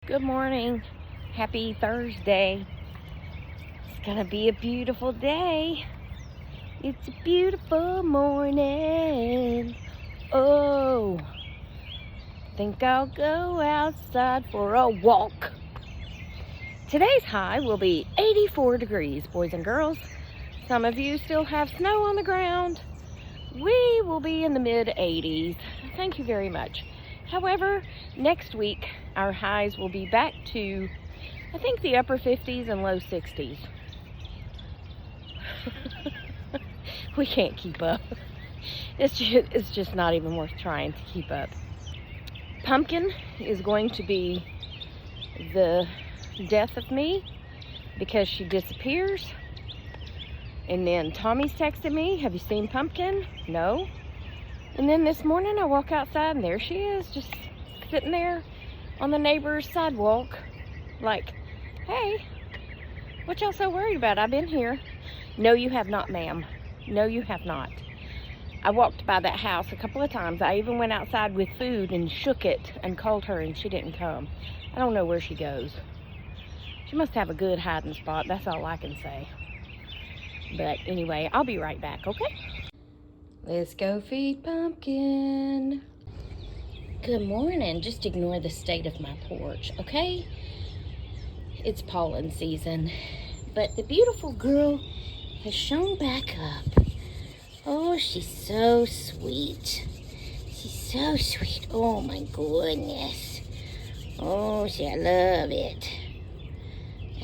Good morning. Happy Thursday. It's gonna be a beautiful day. It's a beautiful morning. Oh, think I'll go outside for a walk. Today's high will be 84 degrees, boys and girls. Some of you still have snow on the ground. We will be in the mid-80s. Thank you very much. However, next week, our highs will be back to, I think, the upper 50s and low 60s. We can't keep up. It's just not even worth trying to keep up. Pumpkin is going to be the death of me because she disappears. And then Tommy's texted me, have you seen Pumpkin? No. And then this morning I walk outside and there she is, just sitting there on the neighbor's sidewalk. Like, hey, what y'all so worried about? I've been here. No, you have not, ma'am. No, you have not. I walked by that house a couple of times. I even went outside with food and shook it and called her and she didn't come. I don't know where she goes. She must have a good hiding spot. That's all I can say. But anyway, I'll be right back, okay? Let's go feed Pumpkin. Good morning. Just ignore the state of my porch, okay? It's pollen season. But the beautiful girl has shown back up. Oh, she's so sweet. She's so sweet. Oh, my goodness. Oh, see, I love it.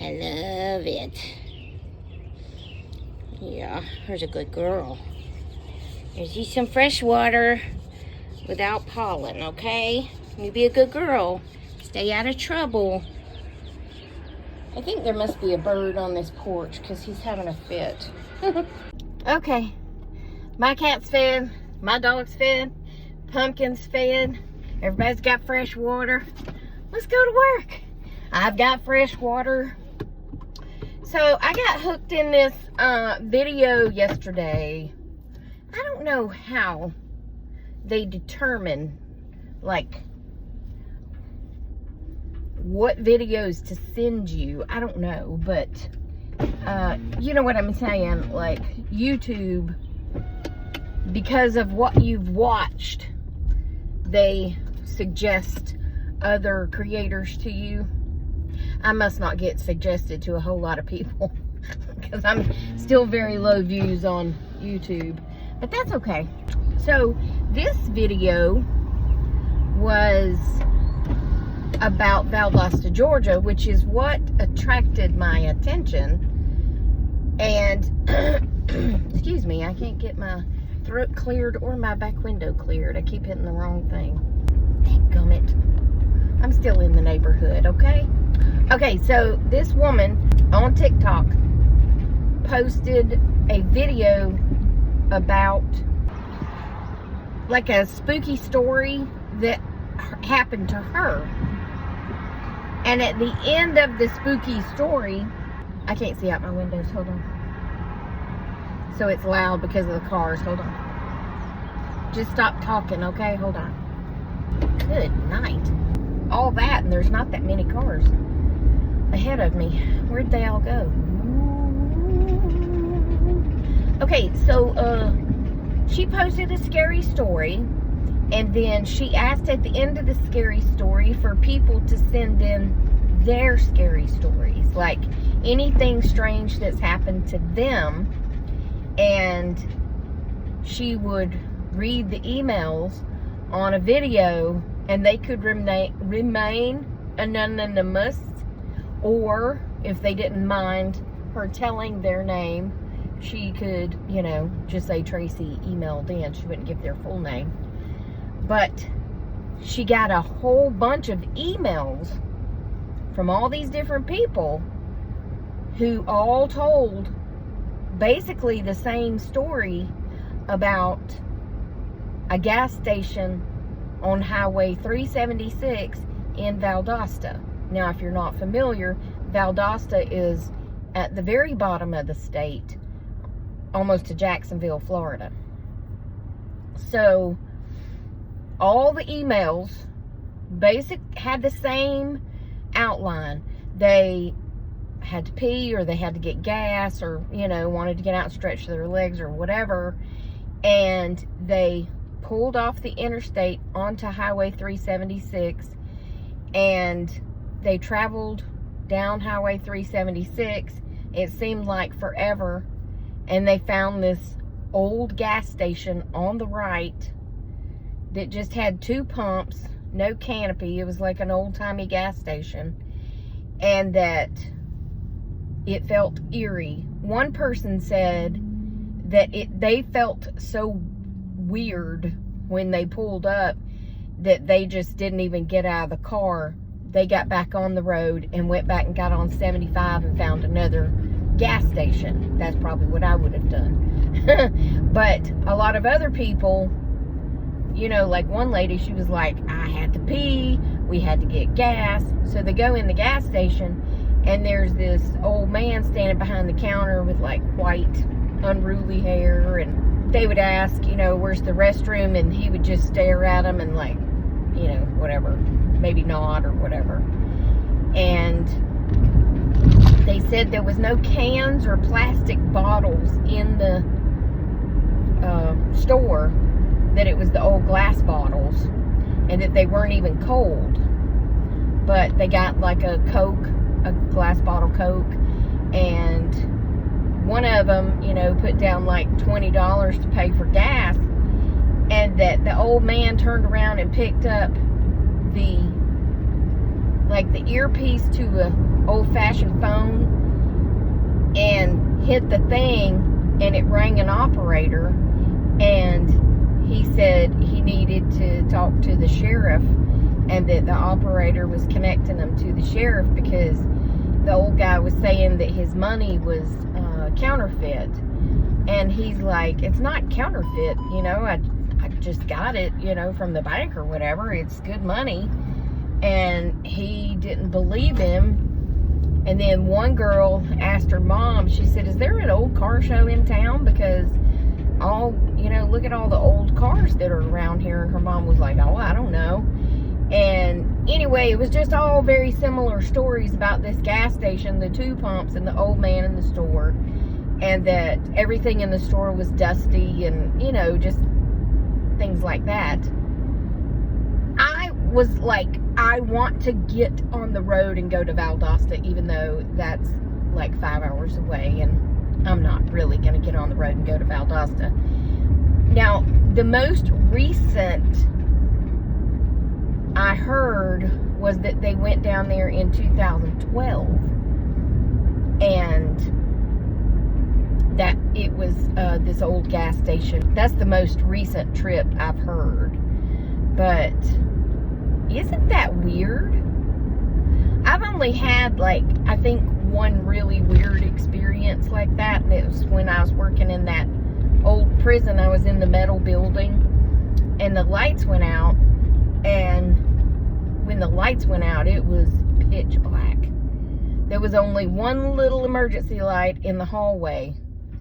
I love it. Yeah, her's a good girl. Here's you some fresh water without pollen, okay? You be a good girl. Stay out of trouble. I think there must be a bird on this porch because he's having a fit. Okay. My cat's fed. My dog's fed. Pumpkin's fed. Everybody's got fresh water. Let's go to work. I've got fresh water. So I got hooked in this video yesterday. I don't know how they determine, like, what videos to send you. I don't know, but you know what I'm saying. Like, YouTube, because of what you've watched, they suggest other creators to you. I must not get suggested to a whole lot of people because I'm still very low views on YouTube. But that's okay. So this video was about Valdosta, Georgia, which is what attracted my attention. And excuse me, I can't get my throat cleared or my back window cleared. I keep hitting the wrong thing. Dadgummit. I'm still in the neighborhood, okay? Okay, so this woman on TikTok posted a video about like a spooky story that happened to her. And at the end of the spooky story, I can't see out my windows, hold on. So it's loud because of the cars, hold on. Just stop talking, okay? Hold on. Good night. All that, and there's not that many cars ahead of me. Where'd they all go? Okay, so she posted a scary story, and then she asked at the end of the scary story for people to send in their scary stories, like anything strange that's happened to them, and she would read the emails on a video, and they could remain anonymous, or if they didn't mind her telling their name, she could, you know, just say Tracy emailed in. She wouldn't give their full name. But she got a whole bunch of emails from all these different people who all told basically the same story about a gas station on Highway 376 in Valdosta. Now, if you're not familiar, Valdosta is at the very bottom of the state, almost to Jacksonville, Florida. So all the emails had the same outline. They had to pee, or they had to get gas, or, you know, wanted to get out and stretch their legs or whatever. And they pulled off the interstate onto Highway 376, and they traveled down Highway 376. It seemed like forever, and they found this old gas station on the right that just had 2 pumps, no canopy. It was like an old-timey gas station, and that it felt eerie. One person said that they felt so weird when they pulled up that they just didn't even get out of the car. They got back on the road and went back and got on 75 and found another gas station. That's probably what I would have done. But a lot of other people, you know, like one lady, she was like, I had to pee, we had to get gas. So they go in the gas station, and there's this old man standing behind the counter with like white, unruly hair, and they would ask, you know, where's the restroom, and he would just stare at them and like, you know, whatever, maybe nod or whatever. And they said there was no cans or plastic bottles in the store, that it was the old glass bottles, and that they weren't even cold. But they got like a Coke, a glass bottle Coke, and one of them, you know, put down like $20 to pay for gas, and that the old man turned around and picked up the earpiece to a old-fashioned phone and hit the thing, and it rang an operator, and he said he needed to talk to the sheriff, and that the operator was connecting him to the sheriff because the old guy was saying that his money was counterfeit. And he's like, it's not counterfeit, you know, I just got it, you know, from the bank or whatever. It's good money. And he didn't believe him. And then one girl asked her mom, she said, is there an old car show in town? Because you know, look at all the old cars that are around here. And her mom was like, oh, I don't know. And anyway, it was just all very similar stories about this gas station, the 2 pumps, and the old man in the store, and that everything in the store was dusty, and, you know, just things like that. I was like, I want to get on the road and go to Valdosta, even though that's like 5 hours away, and I'm not really going to get on the road and go to Valdosta. Now, the most recent I heard was that they went down there in 2012, and that it was this old gas station. That's the most recent trip I've heard. But isn't that weird? I've only had, like, I think one really weird experience like that, and it was when I was working in that old prison. I was in the metal building, and the lights went out, and when the lights went out, it was pitch black. There was only one little emergency light in the hallway.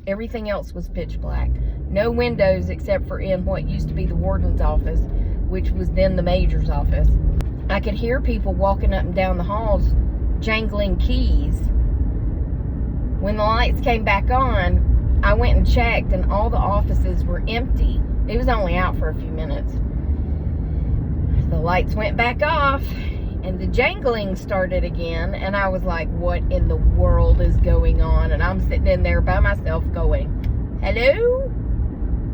Everything else was pitch black. No windows except for in what used to be the warden's office, which was then the major's office. I could hear people walking up and down the halls jangling keys. When the lights came back on, I went and checked, and all the offices were empty. It was only out for a few minutes. The lights went back off, and the jangling started again, and I was like, what in the world is going on? And I'm sitting in there by myself going, hello?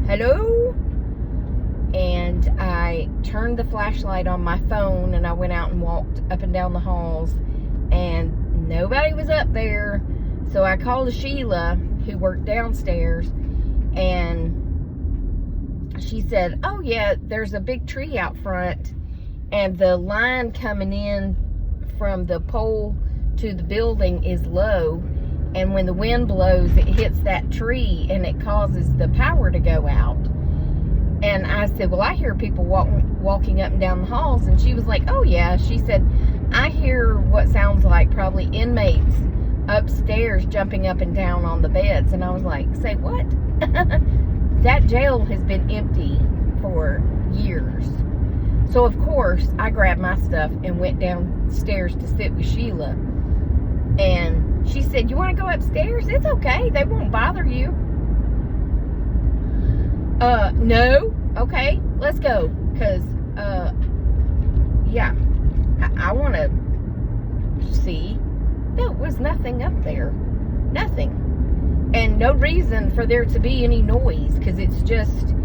Hello? And I turned the flashlight on my phone, and I went out and walked up and down the halls, and nobody was up there. So I called Sheila, who worked downstairs, and she said, oh yeah, there's a big tree out front, and the line coming in from the pole to the building is low, and when the wind blows, it hits that tree, and it causes the power to go out. And I said, well, I hear people walking up and down the halls. And she was like, oh yeah. She said, I hear what sounds like probably inmates upstairs jumping up and down on the beds. And I was like, say what? That jail has been empty for years. So of course I grabbed my stuff and went down upstairs to sit with Sheila. And she said, "You want to go upstairs? It's okay. They won't bother you." No. Okay, let's go. Because, yeah, I want to see. There was nothing up there. Nothing. And no reason for there to be any noise, because it's just,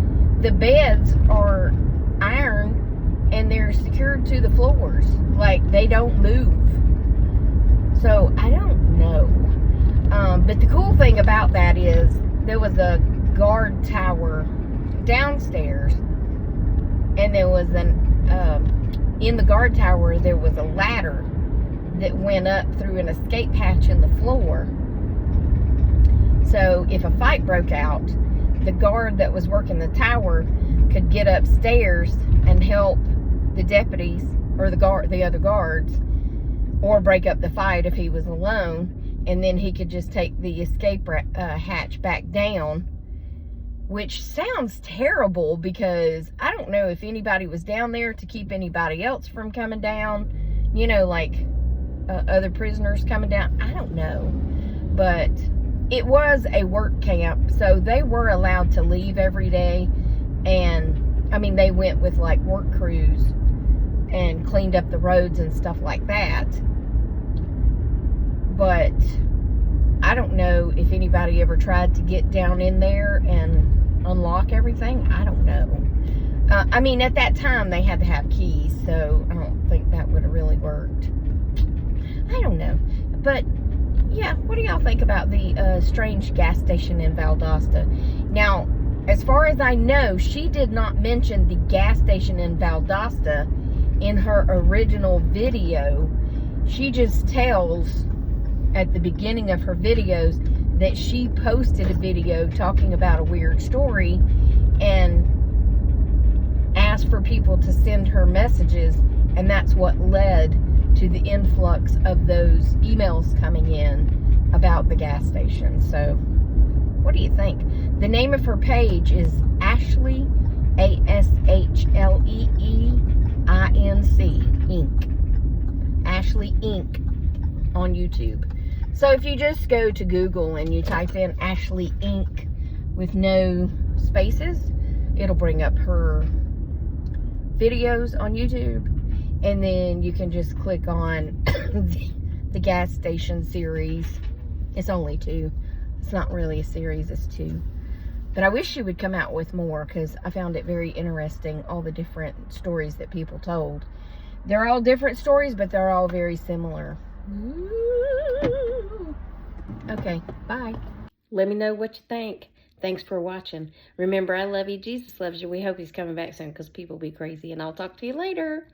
the beds are iron and they're secured to the floors. Like, they don't move. So, I don't know. But the cool thing about that is there was a guard tower downstairs, and there was in the guard tower, there was a ladder that went up through an escape hatch in the floor. So if a fight broke out, the guard that was working the tower could get upstairs and help the deputies or the other guards, or break up the fight if he was alone, and then he could just take the escape hatch back down, which sounds terrible, because I don't know if anybody was down there to keep anybody else from coming down, you know, like other prisoners coming down. I don't know, but it was a work camp, so they were allowed to leave every day. And I mean, they went with like work crews and cleaned up the roads and stuff like that. But I don't know if anybody ever tried to get down in there and unlock everything. I don't know. I mean, at that time they had to have keys, so I don't think that would have really worked. I don't know. But yeah, what do y'all think about the strange gas station in Valdosta? Now, as far as I know, she did not mention the gas station in Valdosta in her original video. She just tells at the beginning of her videos that she posted a video talking about a weird story and asked for people to send her messages, and that's what led to the influx of those emails coming in about the gas station. So what do you think? The name of her page is Ashley, ASHLEEINC, Inc. Ashley Inc. on YouTube. So if you just go to Google and you type in Ashley Inc. with no spaces, it'll bring up her videos on YouTube, and then you can just click on the gas station series. It's only 2. It's not really a series, it's 2. But I wish she would come out with more, because I found it very interesting, all the different stories that people told. They're all different stories, but they're all very similar. Ooh. Okay, bye. Let me know what you think. Thanks for watching. Remember, I love you. Jesus loves you. We hope he's coming back soon, because people be crazy. And I'll talk to you later.